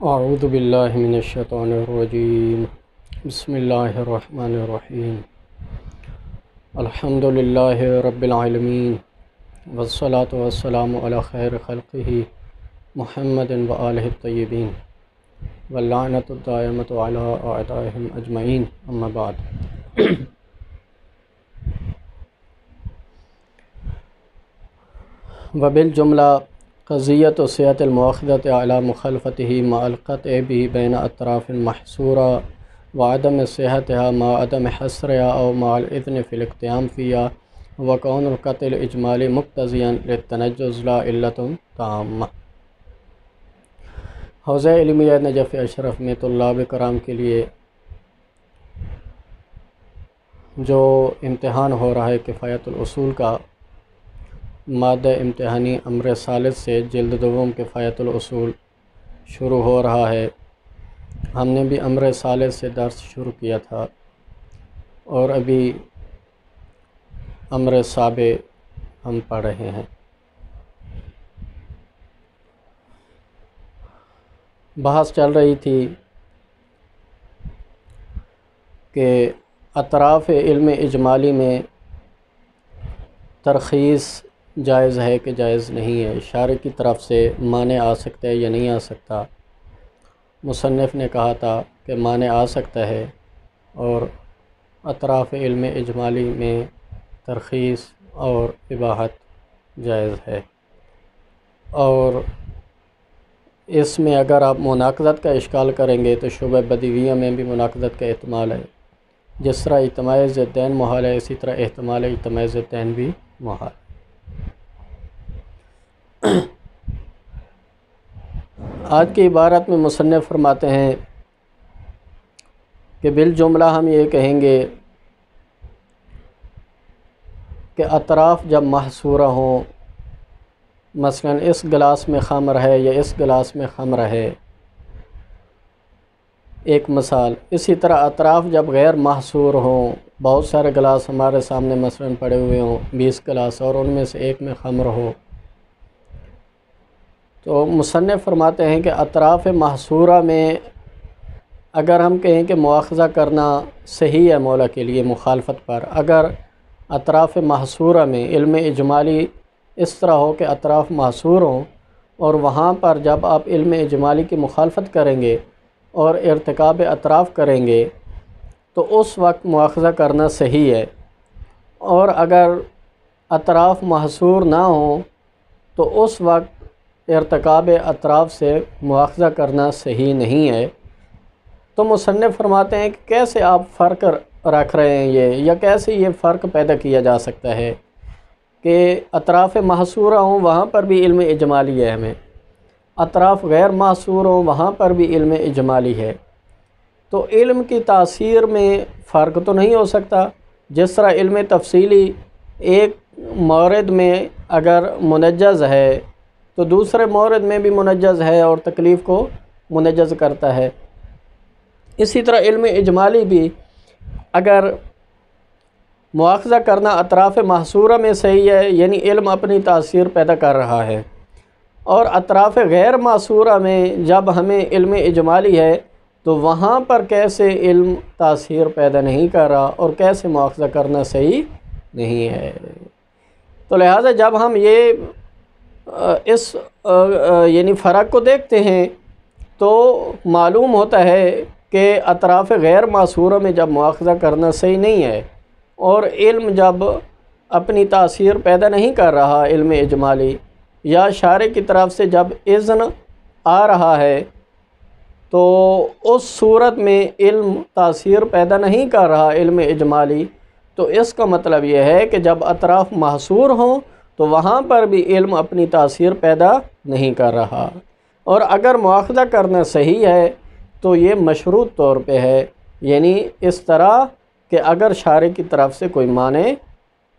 اعوذ باللہ من الشیطان الرجیم بسم اللہ الرحمن الرحیم الحمد للہ رب العالمین والصلاة والسلام علی خیر خلقہ محمد وآلہ الطیبین واللعنۃ الدائمۃ علی اعدائہم اجمعین اما بعد۔ وبالجملہ قضیت و صحت المؤاخذۃ علی مخالفتہ مع القطع به بین اطراف محصورہ وعدم صحتها مع عدم حصرها او مع الاذن فی الاقتیام فیها وکون القطع الاجمالی مقتضیا للتنجز لا علت تامہ۔ حوزہ علمیہ نجف اشرف میں طلاب کرام کے لیے جو امتحان ہو رہا ہے کفایت الاصول کا، مادہ امتحانی امر ثالث سے جلد دوم کفایت الاصول شروع ہو رہا ہے۔ ہم نے بھی امر ثالث سے درس شروع کیا تھا اور ابھی امر سابع ہم پڑھ رہے ہیں۔ بحث چل رہی تھی کہ اطراف علم اجمالی میں ترخیص جائز ہے کہ جائز نہیں ہے، شارع کی طرف سے مانع آ سکتا ہے یا نہیں آ سکتا۔ مصنف نے کہا تھا کہ مانع آ سکتا ہے اور اطراف علم اجمالی میں ترخیص اور اباحت جائز ہے، اور اس میں اگر آپ مناقضت کا اشکال کریں گے تو شبہ بدیویہ میں بھی مناقضت کا احتمال ہے۔ جس طرح اجتماع ضدین محال ہے، اسی طرح احتمال اجتماع ضدین بھی محال۔ آج کی عبارت میں مصنف فرماتے ہیں کہ بالجملہ ہم یہ کہیں گے کہ اطراف جب محصورہ ہوں، مثلا اس گلاس میں خمر ہے یا اس گلاس میں خمر ہے، ایک مثال۔ اسی طرح اطراف جب غیر محصور ہوں، بہت سارے گلاس ہمارے سامنے مثلا پڑے ہوئے ہوں، 20 گلاس، اور ان میں سے ایک میں خمر ہو، تو مصنف فرماتے ہیں کہ اطراف محصورہ میں اگر ہم کہیں کہ مواخذہ کرنا صحیح ہے مولا کے لیے مخالفت پر، اگر اطراف محصورہ میں علم اجمالی اس طرح ہو کہ اطراف محصور ہوں اور وہاں پر جب آپ علم اجمالی کی مخالفت کریں گے اور ارتکاب اطراف کریں گے تو اس وقت مواخذہ کرنا صحیح ہے، اور اگر اطراف محصور نہ ہوں تو اس وقت ارتکاب اطراف سے مواخذہ کرنا صحیح نہیں ہے۔ تو مصنف فرماتے ہیں کہ کیسے آپ فرق رکھ رہے ہیں یا کیسے یہ فرق پیدا کیا جا سکتا ہے کہ اطراف محصورہ ہوں وہاں پر بھی علم اجمالی ہے ہمیں، اطراف غیر محصور ہوں وہاں پر بھی علم اجمالی ہے، تو علم کی تاثیر میں فرق تو نہیں ہو سکتا۔ جس طرح علم تفصیلی ایک مورد میں اگر منجز ہے تو دوسرے مورد میں بھی منجز ہے اور تکلیف کو منجز کرتا ہے، اسی طرح علم اجمالی بھی اگر مواخذہ کرنا اطراف محصورہ میں صحیح ہے، یعنی علم اپنی تاثیر پیدا کر رہا ہے، اور اطراف غیر محصورہ میں جب ہمیں علم اجمالی ہے تو وہاں پر کیسے علم تاثیر پیدا نہیں کر رہا اور کیسے مواخذہ کرنا صحیح نہیں ہے۔ تو لہٰذا جب ہم یہ اس یعنی فرق کو دیکھتے ہیں تو معلوم ہوتا ہے کہ اطراف غیر محصورہ میں جب مواخذہ کرنا صحیح نہیں ہے، اور علم جب اپنی تاثیر پیدا نہیں کر رہا علم اجمالی، یا شارع کی طرف سے جب اذن آ رہا ہے تو اس صورت میں علم تاثیر پیدا نہیں کر رہا علم اجمالی، تو اس کا مطلب یہ ہے کہ جب اطراف محصور ہوں تو وہاں پر بھی علم اپنی تاثیر پیدا نہیں کر رہا، اور اگر مواخذہ کرنا صحیح ہے تو یہ مشروط طور پہ ہے، یعنی اس طرح کہ اگر شارع کی طرف سے کوئی مانع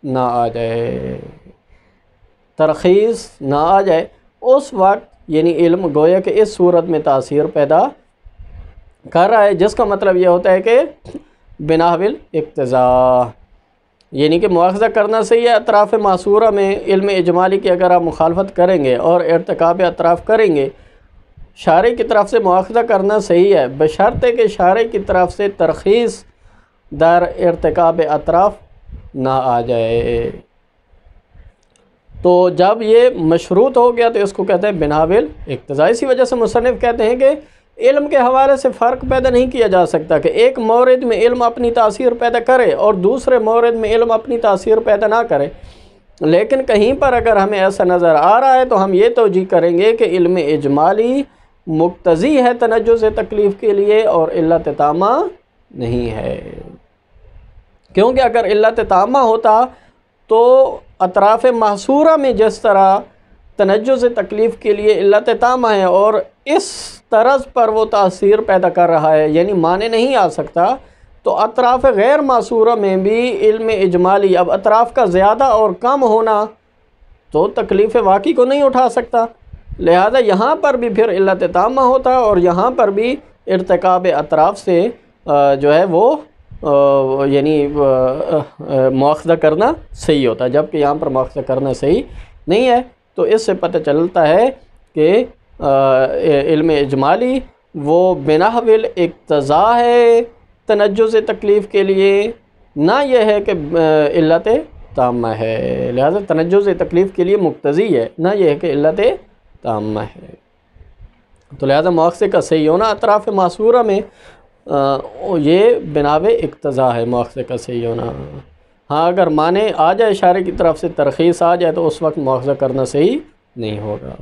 نہ آ جائے، ترخیص نہ آ جائے، اس وقت یعنی علم گویا کہ اس صورت میں تاثیر پیدا کر رہا ہے، جس کا مطلب یہ ہوتا ہے کہ بنا بالاقتضاء، یعنی کہ مواخذہ کرنا صحیح ہے اطراف معصورہ میں علم اجمالی کی اگر آپ مخالفت کریں گے اور ارتکاب اطراف کریں گے شارع کی طرف سے مواخذہ کرنا صحیح ہے بشرط کہ شارع کی طرف سے ترخیص در ارتکاب اطراف نہ آ جائے۔ تو جب یہ مشروط ہو گیا تو اس کو کہتے ہیں بنا بالاقتضاء۔ اسی وجہ سے مصنف کہتے ہیں کہ علم کے حوالے سے فرق پیدا نہیں کیا جا سکتا کہ ایک مورد میں علم اپنی تاثیر پیدا کرے اور دوسرے مورد میں علم اپنی تاثیر پیدا نہ کرے، لیکن کہیں پر اگر ہمیں ایسا نظر آ رہا ہے تو ہم یہ توجیہ کریں گے کہ علم اجمالی مقتضی ہے تنجز تکلیف کے لیے اور علت تامہ نہیں ہے، کیونکہ اگر علت تامہ ہوتا تو اطراف محصورہ میں جس طرح تنجز تکلیف کے لیے علت تامہ ہے اور اس طرز پر وہ تاثیر پیدا کر رہا ہے یعنی معنی نہیں آ سکتا، تو اطراف غیر محصورہ میں بھی علم اجمالی اب اطراف کا زیادہ اور کم ہونا تو تکلیف واقعی کو نہیں اٹھا سکتا، لہذا یہاں پر بھی پھر علت تامہ ہوتا اور یہاں پر بھی ارتکاب اطراف سے جو ہے وہ یعنی مواخذہ کرنا صحیح ہوتا ہے، جبکہ یہاں پر مواخذہ کرنا صحیح نہیں ہے۔ تو اس سے پتہ چلتا ہے کہ علم اجمالی وہ بنا بالاقتضاء ہے تنجز تکلیف کے لیے، نہ یہ ہے کہ علت تامہ ہے، لہذا تنجز تکلیف کے لیے مقتضی ہے، نہ یہ ہے کہ علت تامہ ہے۔ تو لہذا مواخذے کا صحیح ہونا اطراف محصورہ میں یہ بنا بالاقتضاء ہے مواخذے کا صحیح ہونا۔ ہاں اگر معنی آ جائے شارع کی طرف سے ترخیص آ جائے تو اس وقت مواخذہ کرنا صحیح نہیں ہوگا۔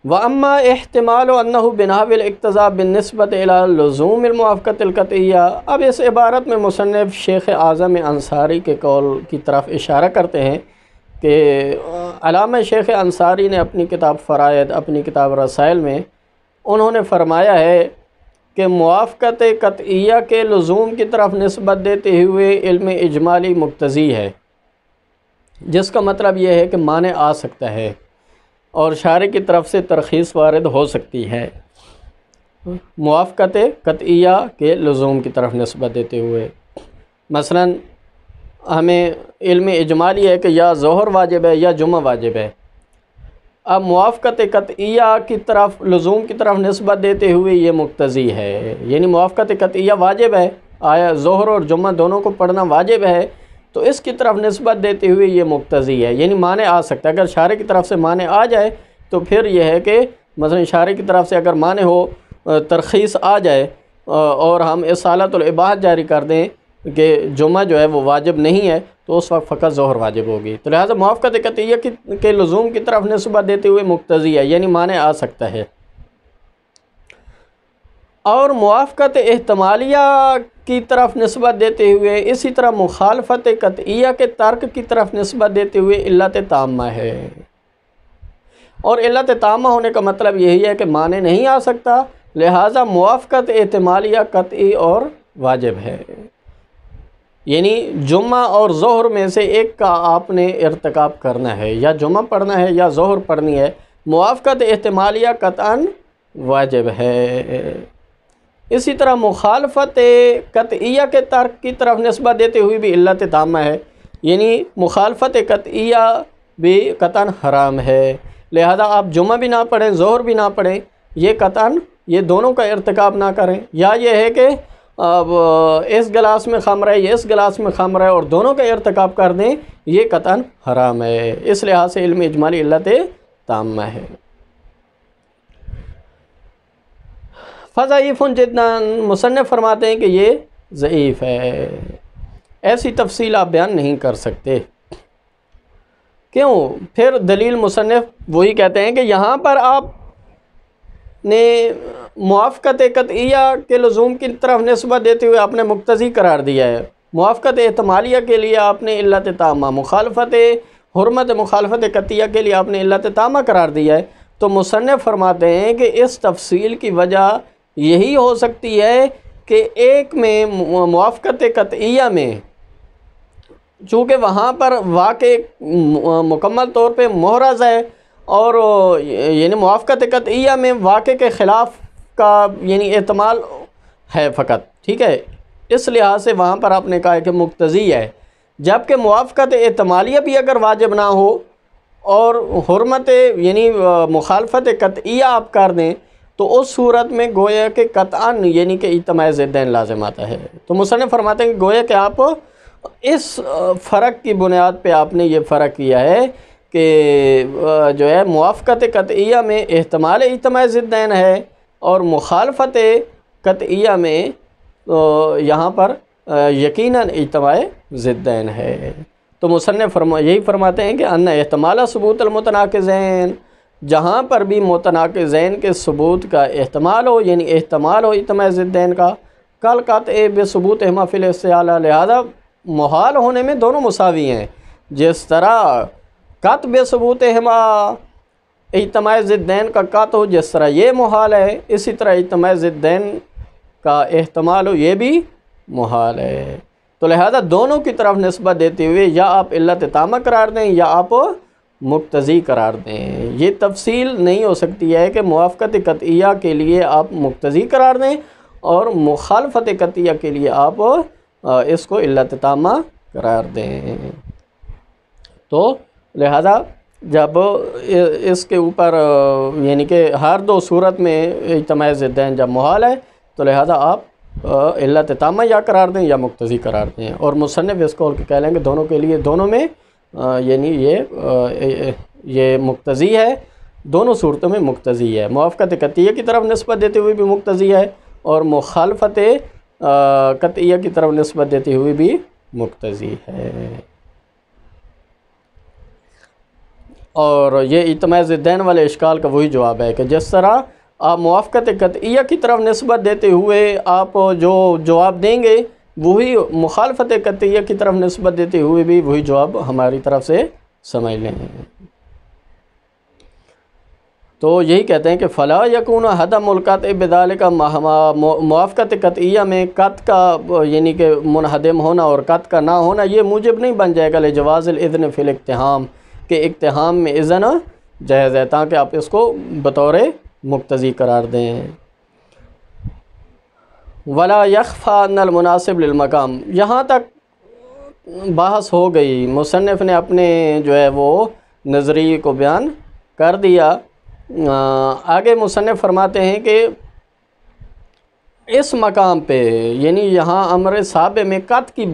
وَأَمَّا احتمال أَنَّهُ بِنَا بالاقتضاء بالنسبة إلى لزوم الموافقة القطعية، اب اس عبارت میں مصنف شیخ اعظم انصاری کے قول کی طرف اشارہ کرتے ہیں کہ علامہ شیخ انصاری نے اپنی کتاب فرائض، اپنی کتاب رسائل میں انہوں نے فرمایا ہے کہ موافقت قطعیہ کے لزوم کی طرف نسبت دیتے ہوئے علم اجمالی مقتضی ہے، جس کا مطلب یہ ہے کہ معنی آ سکتا ہے اور شارع کی طرف سے ترخیص وارد ہو سکتی ہے، موافقت قطعیہ کے لزوم کی طرف نسبت دیتے ہوئے۔ مثلا ہمیں علم اجمالی ہے کہ یا ظہر واجب ہے یا جمعہ واجب ہے، اب موافقت قطعیہ کی طرف لزوم کی طرف نسبت دیتے ہوئے یہ مقتضی ہے، یعنی موافقت قطعیہ واجب ہے، آیا ظہر اور جمعہ دونوں کو پڑھنا واجب ہے، تو اس کی طرف نسبت دیتے ہوئے یہ مقتضی ہے، یعنی معنی آ سکتا ہے۔ اگر شارع کی طرف سے معنی آ جائے تو پھر یہ ہے کہ مثلا شارع کی طرف سے اگر معنی ہو ترخیص آ جائے اور ہم اصالۃ العباد جاری کر دیں کہ جمعہ جو ہے وہ واجب نہیں ہے تو اس وقت فقط ظہر واجب ہوگی، تو لہٰذا موافقت قطعیہ کے لزوم کی طرف نسبت دیتے ہوئے مقتضی ہے، یعنی معنی آ سکتا ہے۔ اور موافقت احتمالیہ کی طرف نسبت دیتے ہوئے اسی طرح مخالفت قطعیہ کے ترک کی طرف نسبت دیتے ہوئے علت تامہ ہے، اور علت تامہ ہونے کا مطلب یہی ہے کہ معنی نہیں آ سکتا، لہٰذا موافقت احتمالیہ قطعی اور واجب ہے، یعنی جمعہ اور ظہر میں سے ایک کا آپ نے ارتکاب کرنا ہے، یا جمعہ پڑھنا ہے یا ظہر پڑھنی ہے، موافقت احتمالیہ قطعاً واجب ہے۔ اسی طرح مخالفت قطعیہ کے ترک کی طرف نسبت دیتے ہوئے بھی علت تامہ ہے، یعنی مخالفت قطعیہ بھی قطعاً حرام ہے، لہذا آپ جمعہ بھی نہ پڑھیں ظہر بھی نہ پڑھیں، یہ قطعاً یہ دونوں کا ارتکاب نہ کریں، یا یہ ہے کہ اب اس گلاس میں خمر ہے یہ اس گلاس میں خمر ہے اور دونوں کا ارتکاب کر دیں، یہ قطعاً حرام ہے، اس لحاظ سے علم اجمالی علت تامہ ہے۔ فضعیف جدا، مصنف فرماتے ہیں کہ یہ ضعیف ہے، ایسی تفصیل آپ بیان نہیں کر سکتے۔ کیوں؟ پھر دلیل مصنف وہی کہتے ہیں کہ یہاں پر آپ نے موافقت قطعیہ کے لزوم کی طرف نسبت دیتے ہوئے آپ نے مقتضی قرار دیا ہے، موافقت احتمالیہ کے لیے آپ نے علت تامہ، مخالفت حرمت مخالفت قطعیہ کے لیے آپ نے علت تامہ قرار دیا ہے، تو مصنف فرماتے ہیں کہ اس تفصیل کی وجہ یہی ہو سکتی ہے کہ ایک میں موافقت قطعیہ میں چونکہ وہاں پر واقع مکمل طور پہ محرز ہے، اور یعنی موافقت قطعیہ میں واقع کے خلاف کا یعنی احتمال ہے فقط، ٹھیک ہے، اس لحاظ سے وہاں پر آپ نے کہا ہے کہ مقتضی ہے، جبکہ موافقت احتمالیہ بھی اگر واجب نہ ہو اور حرمت یعنی مخالفت قطعیہ آپ کر دیں تو اس صورت میں گویا کہ قطعاً یعنی کہ اجتماع ضدین لازم آتا ہے۔ تو مصنف فرماتے ہیں کہ گویا کہ آپ اس فرق کی بنیاد پہ آپ نے یہ فرق کیا ہے کہ جو ہے موافقت قطعیہ میں احتمال اجتماع ضدین ہے اور مخالفت قطعیہ میں یہاں پر یقیناً اجتماع ضدین ہے۔ تو مصنف یہی فرماتے ہیں کہ ان احتمال ثبوت المتناقضین، جہاں پر بھی متناقضین کے ثبوت کا احتمال ہو، یعنی احتمال ہو اجتماع ضدین کا، کل قطع بثبوتہما فی الاستحالہ، لہذا محال ہونے میں دونوں مساوی ہیں۔ جس طرح قطع بثبوتہما اجتماع ضدین کا قطع ہو، جس طرح یہ محال ہے، اسی طرح اجتماع ضدین کا احتمال ہو، یہ بھی محال ہے۔ تو لہذا دونوں کی طرف نسبت دیتے ہوئے یا آپ علت تامہ قرار دیں یا آپ مقتضی قرار دیں۔ یہ تفصیل نہیں ہو سکتی ہے کہ موافقت قطعیہ کے لیے آپ مقتضی قرار دیں اور مخالفت قطعیہ کے لیے آپ اس کو علت تامہ قرار دیں۔ تو لہذا جب اس کے اوپر یعنی کہ ہر دو صورت میں اجتماع ضدین جب محال ہے تو لہذا آپ علت تامہ یا قرار دیں یا مقتضی قرار دیں، اور مصنف اس کو کہہ لیں گے دونوں کے لیے، دونوں میں یعنی یہ مقتضی ہے، دونوں صورتوں میں مقتضی ہے، موافقت قطعیہ کی طرف نسبت دیتے ہوئے بھی مقتضی ہے اور مخالفت قطعیہ کی طرف نسبت دیتے ہوئے بھی مقتضی ہے۔ اور یہ اجتماع ضدین والے اشکال کا وہی جواب ہے کہ جس طرح آپ موافقت قطعیہ کی طرف نسبت دیتے ہوئے آپ جو جواب دیں گے وہی مخالفت قطعیہ کی طرف نسبت دیتے ہوئے بھی وہی جواب ہماری طرف سے سمجھ لیں۔ تو یہی کہتے ہیں کہ فلا یکون عدم القطع بذالک، موافقت قطعیہ میں قطع کا یعنی کہ منہدم ہونا اور قطع کا نہ ہونا یہ موجب نہیں بن جائے گا لجواز الاذن فی الاقتحام، کہ اقتحام میں اذن جائز ہے، تاکہ آپ اس کو بطور مقتضی قرار دیں۔ ولا یخفی ان المناسب للمقام، یہاں تک بحث ہو گئی، مصنف نے اپنے جو ہے وہ نظریے کو بیان کر دیا۔ آگے مصنف فرماتے ہیں کہ اس مقام پہ یعنی یہاں امر سابع میں قطع کی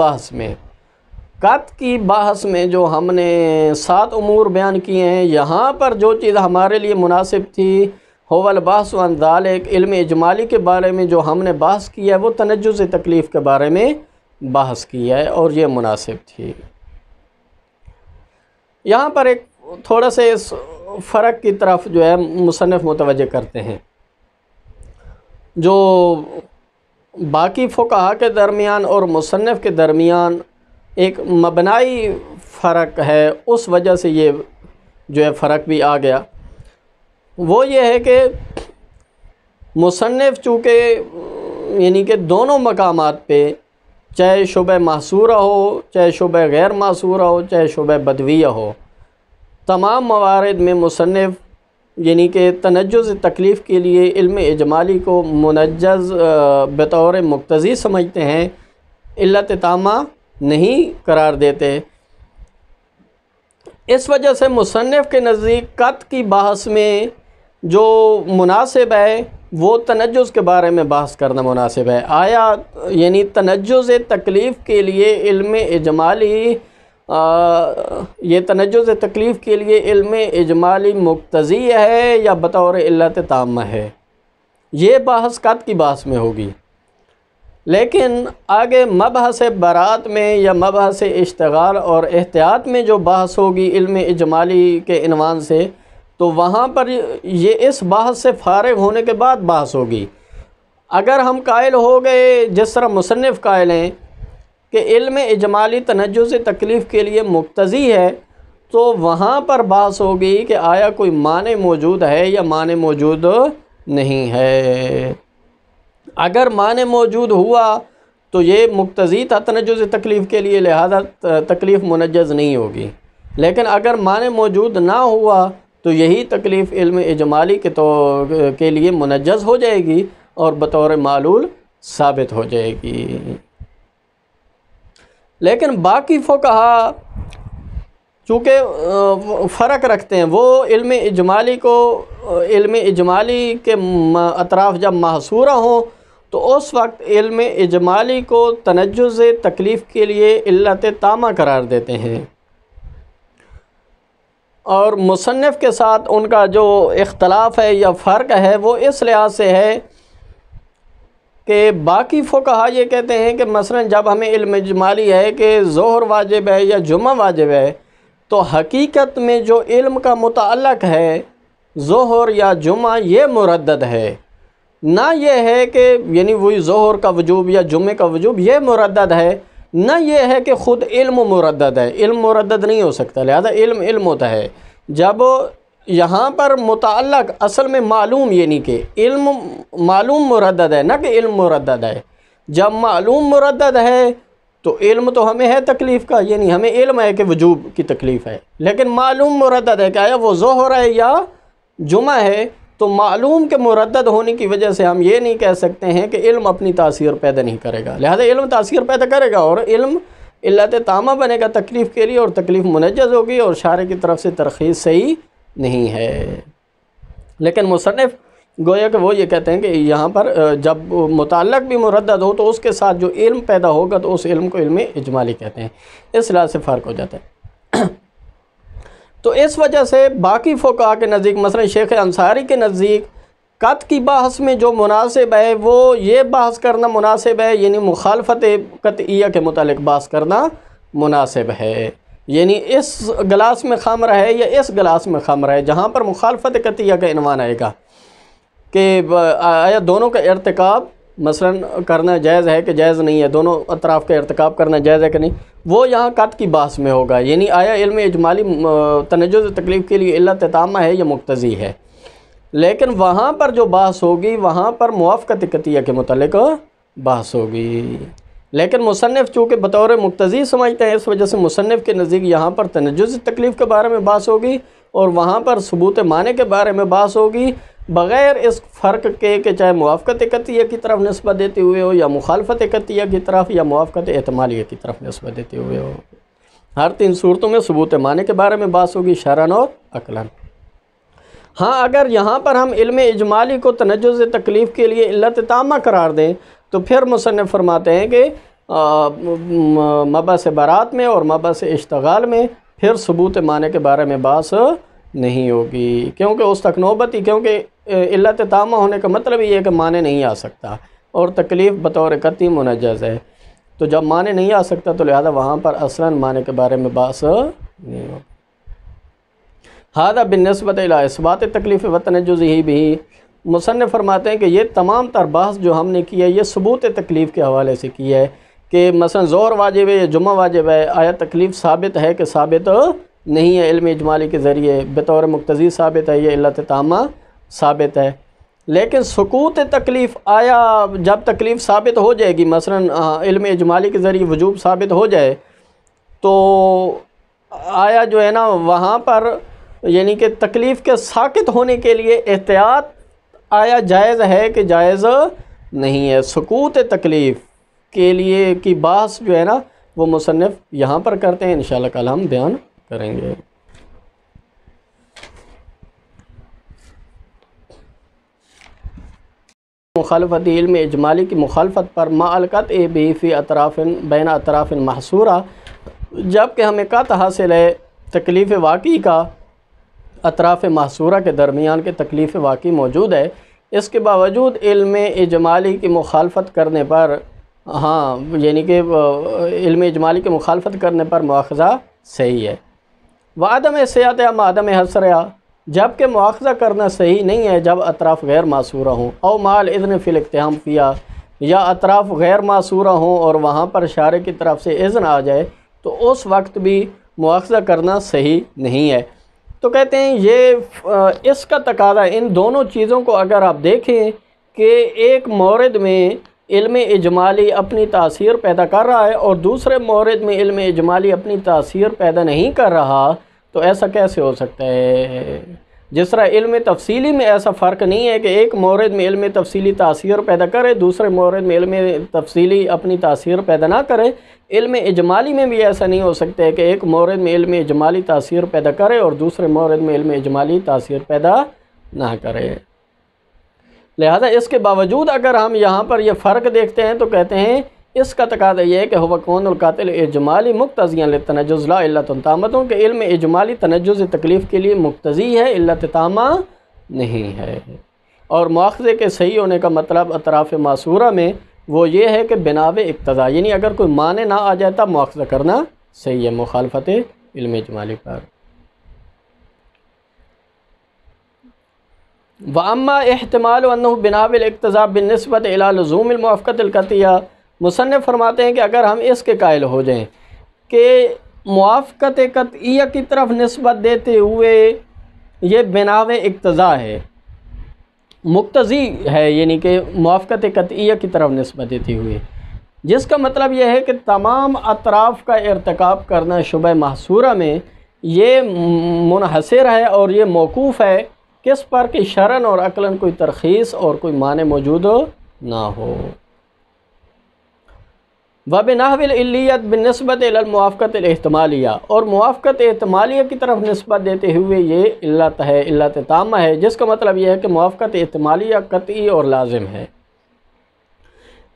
بحث میں جو ہم نے 7 امور بیان کیے ہیں، یہاں پر جو چیز ہمارے لیے مناسب تھی هو البحث عن ذلك، علم اجمالی کے بارے میں جو ہم نے بحث کیا ہے وہ تنجز تکلیف کے بارے میں بحث کیا ہے اور یہ مناسب تھی۔ یہاں پر ایک تھوڑا سے اس فرق کی طرف جو ہے مصنف متوجہ کرتے ہیں، جو باقی فقہا کے درمیان اور مصنف کے درمیان ایک مبنائی فرق ہے، اس وجہ سے یہ جو ہے فرق بھی آ گیا۔ وہ یہ ہے کہ مصنف چونکہ یعنی کہ دونوں مقامات پہ چاہے شبہ محصورہ ہو، چاہے شبہ غیر محصورہ ہو، چاہے شبہ بدویہ ہو، تمام موارد میں مصنف یعنی کہ تنجز تکلیف کے لیے علم اجمالی کو منجز بطور مقتضی سمجھتے ہیں، علت تامہ نہیں قرار دیتے۔ اس وجہ سے مصنف کے نزدیک قطع کی بحث میں جو مناسب ہے وہ تنجز کے بارے میں بحث کرنا مناسب ہے۔ آیا یعنی تنجز تکلیف کے لیے علم اجمالی یہ تنجز تکلیف کے لیے علم اجمالی مقتضی ہے یا بطور علت تامہ ہے، یہ بحث قطع کی بحث میں ہوگی۔ لیکن آگے مبحث برات میں یا مبحث اشتغال اور احتیاط میں جو بحث ہوگی علم اجمالی کے عنوان سے، تو وہاں پر یہ اس بحث سے فارغ ہونے کے بعد بحث ہوگی۔ اگر ہم قائل ہو گئے جس طرح مصنف قائل ہیں کہ علم اجمالی تنجز تکلیف کے لیے مقتضی ہے، تو وہاں پر بحث ہوگی کہ آیا کوئی مانع موجود ہے یا مانع موجود نہیں ہے۔ اگر مانع موجود ہوا تو یہ مقتضی تھا تنجز تکلیف کے لیے، لہذا تکلیف منجز نہیں ہوگی، لیکن اگر مانع موجود نہ ہوا تو یہی تکلیف علم اجمالی کے لیے منجز ہو جائے گی اور بطور معلول ثابت ہو جائے گی۔ لیکن باقی فقہا چونکہ فرق رکھتے ہیں وہ علم اجمالی کے اطراف جب محصورہ ہوں تو اس وقت علم اجمالی کو تنجز تکلیف کے لیے علت تامہ قرار دیتے ہیں، اور مصنف کے ساتھ ان کا جو اختلاف ہے یا فرق ہے وہ اس لحاظ سے ہے کہ باقی فقہا یہ کہتے ہیں کہ مثلا جب ہمیں علم اجمالی ہے کہ ظہر واجب ہے یا جمعہ واجب ہے، تو حقیقت میں جو علم کا متعلق ہے ظہر یا جمعہ یہ مردد ہے، نہ یہ ہے کہ یعنی وہی ظہر کا وجوب یا جمعے کا وجوب یہ مردد ہے، نہ یہ ہے کہ خود علم مردد ہے، علم مردد نہیں ہو سکتا، لہذا علم ہوتا ہے جب یہاں پر متعلق اصل میں معلوم، یعنی کہ علم معلوم مردد ہے، نہ کہ علم مردد ہے۔ جب معلوم مردد ہے تو علم تو ہمیں ہے تکلیف کا، یعنی ہمیں علم ہے کہ وجوب کی تکلیف ہے، لیکن معلوم مردد ہے کہ آیا وہ ظہر ہے یا جمعہ ہے، تو معلوم کے مردد ہونے کی وجہ سے ہم یہ نہیں کہہ سکتے ہیں کہ علم اپنی تاثیر پیدا نہیں کرے گا، لہذا علم تاثیر پیدا کرے گا اور علم علت تامہ بنے گا تکلیف کے لیے، اور تکلیف منجز ہوگی، اور شارع کی طرف سے ترخیص صحیح نہیں ہے۔ لیکن مصنف گویا کہ وہ یہ کہتے ہیں کہ یہاں پر جب متعلق بھی مردد ہو تو اس کے ساتھ جو علم پیدا ہوگا تو اس علم کو علم اجمالی کہتے ہیں، اس لحاظ سے فرق ہو جاتا ہے۔ تو اس وجہ سے باقی فقہا کے نزدیک، مثلا شیخ انصاری کے نزدیک قط کی بحث میں جو مناسب ہے وہ یہ بحث کرنا مناسب ہے، یعنی مخالفت قطعیہ کے متعلق بحث کرنا مناسب ہے، یعنی اس گلاس میں خمر ہے یا اس گلاس میں خمر ہے، جہاں پر مخالفت قطعیہ کا عنوان آئے گا کہ آیا دونوں کا ارتکاب مثلا کرنا جائز ہے کہ جائز نہیں ہے، دونوں اطراف کا ارتکاب کرنا جائز ہے کہ نہیں، وہ یہاں قط کی بحث میں ہوگا، یعنی آیا علم اجمالی تنجز تکلیف کے لیے علت تامہ ہے یا مقتضی ہے، لیکن وہاں پر جو بحث ہوگی وہاں پر موافقت قطعیہ کے متعلق بحث ہوگی، لیکن مصنف چونکہ بطور مقتضی سمجھتے ہیں، اس وجہ سے مصنف کے نزدیک یہاں پر تنجز تکلیف کے بارے میں بحث ہوگی اور وہاں پر ثبوت معنی کے بارے میں بحث ہوگی، بغیر اس فرق کے کہ چاہے موافقت قطعیہ کی طرف نسبت دیتے ہوئے ہو یا مخالفت قطعیہ کی طرف یا موافقت احتمالیہ کی طرف نسبت دیتے ہوئے ہو، ہر تین صورتوں میں ثبوت معنی کے بارے میں بحث ہوگی، شرعاً اور عقلاً۔ ہاں اگر یہاں پر ہم علم اجمالی کو تنجز تکلیف کے لیے علت تامہ قرار دیں تو پھر مصنف فرماتے ہیں کہ مبحث برات میں اور مبحث اشتغال میں پھر ثبوت معنی کے بارے میں بحث نہیں ہوگی، کیونکہ اس تک نوبت ہی، کیونکہ علت تامہ ہونے کا مطلب یہ ہے کہ معنی نہیں آ سکتا اور تکلیف بطور قطعی منجز ہے، تو جب معنی نہیں آ سکتا تو لہذا وہاں پر اصلاً معنی کے بارے میں بحث نہیں ہوگی۔ ہذا بالنسبت الی اثبات تکلیف و تنجزہ بھی، مصنف فرماتے ہیں کہ یہ تمام تر بحث جو ہم نے کی ہے یہ ثبوت تکلیف کے حوالے سے کی ہے کہ مثلا ظہر واجب ہے یا جمعہ واجب ہے، آیا تکلیف ثابت ہے کہ ثابت نہیں ہے علم اجمالی کے ذریعے، بطور مقتضی ثابت ہے، یہ علت تامہ ثابت ہے، لیکن سقوط تکلیف آیا جب تکلیف ثابت ہو جائے گی، مثلا علم اجمالی کے ذریعے وجوب ثابت ہو جائے تو آیا جو ہے نا وہاں پر یعنی کہ تکلیف کے ساقط ہونے کے لیے احتیاط آیا جائز ہے کہ جائز نہیں ہے، سقوط تکلیف کے لیے کی بحث جو ہے نا وہ مصنف یہاں پر کرتے ہیں، انشاءاللہ کل ہم بیان کریں گے۔ مخالفت علم اجمالی کی مخالفت پر مع القطع بھی فی اطراف بین اطراف محصورہ، جب کہ ہمیں قطع حاصل ہے تکلیف واقعی کا اطراف محصورہ کے درمیان کے تکلیف واقعی موجود ہے، اس کے باوجود علم اجمالی کی مخالفت کرنے پر یعنی کہ علم اجمالی کی مخالفت کرنے پر مواخذہ صحیح ہے، وعدم صحت یا عدم حصر، جب کہ مواخذہ کرنا صحیح نہیں ہے جب اطراف غیر معصورہ ہوں، او مال اذن فی الاقتحام فیہا، یا اطراف غیر معصورہ ہوں اور وہاں پر شارع کی طرف سے اذن آ جائے تو اس وقت بھی مواخذہ کرنا صحیح نہیں ہے۔ تو کہتے ہیں یہ اس کا تقاضا، ان دونوں چیزوں کو اگر آپ دیکھیں کہ ایک مورد میں علم اجمالی اپنی تاثیر پیدا کر رہا ہے اور دوسرے مورد میں علم اجمالی اپنی تاثیر پیدا نہیں کر رہا، تو ایسا کیسے ہو سکتا ہے؟ جس طرح علم تفصیلی میں ایسا فرق نہیں ہے کہ ایک مورد میں علم تفصیلی تاثیر پیدا کرے، دوسرے مورد میں علم تفصیلی اپنی تاثیر پیدا نہ کرے۔ علم اجمالی میں بھی ایسا نہیں ہو سکتا ہے کہ ایک مورد میں علم اجمالی تاثیر پیدا کرے اور دوسرے مورد میں علم اجمالی تاثیر پیدا نہ کرے۔ لہذا اس کے باوجود اگر ہم یہاں پر یہ فرق دیکھتے ہیں تو کہتے ہیں اس کا تقاضا یہ ہے کہ ہو کون القاتل اجمالی مقتضیاً للتنجز لا علت تامۃ، کہ علم اجمالی تنجز تکلیف کے لیے مقتضی ہے، علت تامہ نہیں ہے۔ اور مواخذے کے صحیح ہونے کا مطلب اطراف معصورہ میں وہ یہ ہے کہ بناء اقتضاء، یعنی اگر کوئی معنی نہ آ جائے تب مواخذہ کرنا صحیح ہے مخالفت علم اجمالی پر۔ وَأَمَّا احتمال أَنَّهُ بِنَاء الاقتضاء بالنسبة إلى لزوم الموافقة القطعية، مصنف فرماتے ہیں کہ اگر ہم اس کے قائل ہو جائیں کہ موافقت قطعیہ کی طرف نسبت دیتے ہوئے یہ بناء اقتضاء ہے، مقتضی ہے، یعنی کہ موافقت قطعیہ کی طرف نسبت دیتے ہوئے، جس کا مطلب یہ ہے کہ تمام اطراف کا ارتکاب کرنا شبہ محصورہ میں یہ منحصر ہے اور یہ موقوف ہے کس پر کہ شرعاً اور عقلاً کوئی ترخیص اور کوئی معنی موجود نہ ہو۔ وَبِنَحْوِ الْعِلِّيَّةِ بِالنِّسْبَةِ إِلَى الْمُوَافَقَةِ الْاحْتِمَالِيَّةِ، اور موافقت احتمالیہ کی طرف نسبت دیتے ہوئے یہ علت ہے، علت تامہ ہے، جس کا مطلب یہ ہے کہ موافقت احتمالیہ قطعی اور لازم ہے۔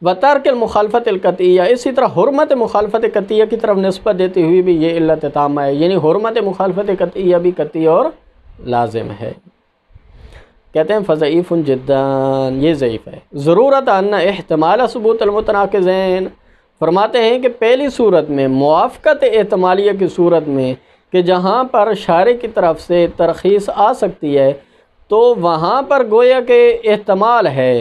وَتَرْكِ الْمُخَالَفَةِ الْقَطْعِيَّةِ، اسی طرح حرمت مخالفت قطعیہ کی طرف نسبت دیتے ہوئے بھی یہ علت تامہ ہے، یعنی حرمت مخالفت قطعیہ بھی قطعی اور لازم ہے۔ کہتے ہیں فضعیف جداً، یہ ضعیف ہے۔ ضرورت ان احتمال ثبوت المتناقضین، فرماتے ہیں کہ پہلی صورت میں موافقت احتمالیہ کی صورت میں کہ جہاں پر شارع کی طرف سے ترخیص آ سکتی ہے تو وہاں پر گویا کہ احتمال ہے،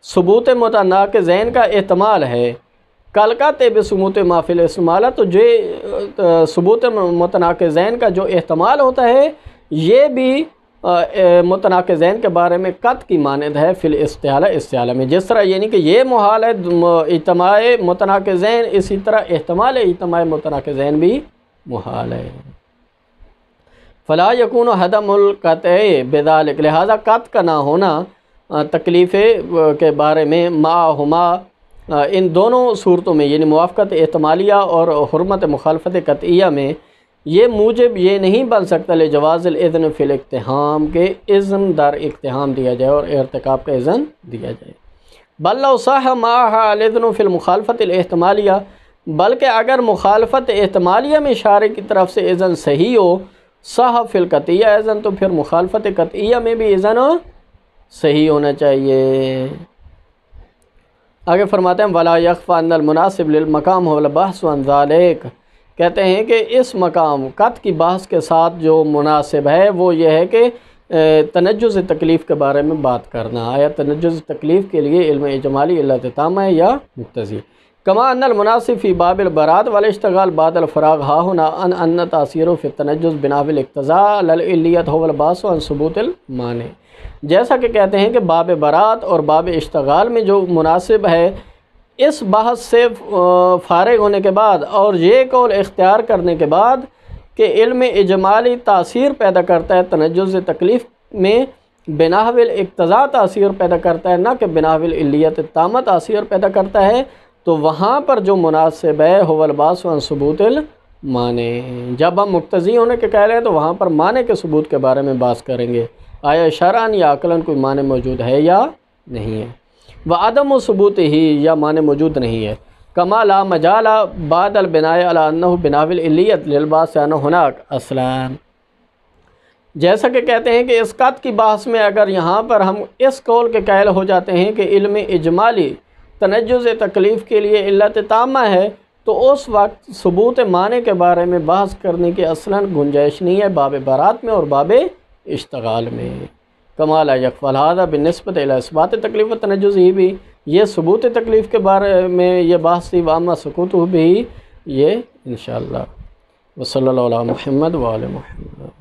ثبوت متناقضین کا احتمال ہے۔ کالکات بثبوت ما فی الاحتمال، تو جو ثبوت متناقضین کا جو احتمال ہوتا ہے یہ بھی متناقضین کے بارے میں قط کی مانند ہے فی الاستحالہ، استحالہ میں، جس طرح یعنی کہ یہ محال ہے اجتماع متناقضین، اسی طرح احتمال اجتماع متناقضین بھی محال ہے۔ فلا یکون حدم القطع بذالک، لہذا قط کا نہ ہونا تکلیف کے بارے میں معہما، ان دونوں صورتوں میں یعنی موافقت احتمالیہ اور حرمت مخالفت قطعیہ میں یہ موجب یہ نہیں بن سکتا لجواز الاذن فی الاقتحام، کہ اذن در اقتحام دیا جائے اور ارتکاب کا اذن دیا جائے۔ بل لو صح معها الاذن فی المخالفت الاحتمالیہ، بلکہ اگر مخالفت احتمالیہ میں شارع کی طرف سے اذن صحیح ہو، صح فی القطعیہ اذن، تو پھر مخالفت قطعیہ میں بھی اذن صحیح ہونا چاہیے۔ آگے فرماتے ہیں ولا یخفی ان المناسب للمقام هو البحث عن ذلک، کہتے ہیں کہ اس مقام قط کی بحث کے ساتھ جو مناسب ہے وہ یہ ہے کہ تنجز تکلیف کے بارے میں بات کرنا، آیا تنجز تکلیف کے لیے علم اجمالی علت تامہ ہے یا مقتضی۔ کما ان المناسب فی باب البراءۃ والاشتغال بعد الفراغ ہا ہونا ان تاثیر فی التنجز بناء الاقتضاء للعلیت هو الباعث عن ثبوت المانع، جیسا کہ کہتے ہیں کہ باب برات اور باب اشتغال میں جو مناسب ہے اس بحث سے فارغ ہونے کے بعد اور یہ قول اختیار کرنے کے بعد کہ علم اجمالی تاثیر پیدا کرتا ہے تنجز تکلیف میں، بناء الاقتضاء تاثیر پیدا کرتا ہے، نہ کہ بناء العلیت تامہ تاثیر پیدا کرتا ہے، تو وہاں پر جو مناسب ہے هو الباعث عن ثبوت المانع۔ جب ہم مقتضی ہونے کے قائل ہیں تو وہاں پر معنی کے ثبوت کے بارے میں بات کریں گے، آیا شرعاً یا عقلاً کوئی معنی موجود ہے یا نہیں ہے، وعدم ثبوت ہی یا معنی موجود نہیں ہے۔ کما لا مجال بعد البناء علی انہ بناء العلیت للباس عنہ ہناک اصلا، جیسا کہ کہتے ہیں کہ اس قط کی بحث میں اگر یہاں پر ہم اس قول کے قائل ہو جاتے ہیں کہ علم اجمالی تنجز تکلیف کے لیے علت تامہ ہے تو اس وقت ثبوت معنی کے بارے میں بحث کرنے کی اصلاً گنجائش نہیں ہے باب برات میں اور باب اشتغال میں۔ کما لا یکفی هذا بالنسبۃ الی اثبات تکلیف و تنجز، ہی بھی یہ ثبوت تکلیف کے بارے میں یہ بحث تھی، واما سکوت بھی یہ انشاءاللہ۔ وصلی اللہ علی محمد وآل محمد۔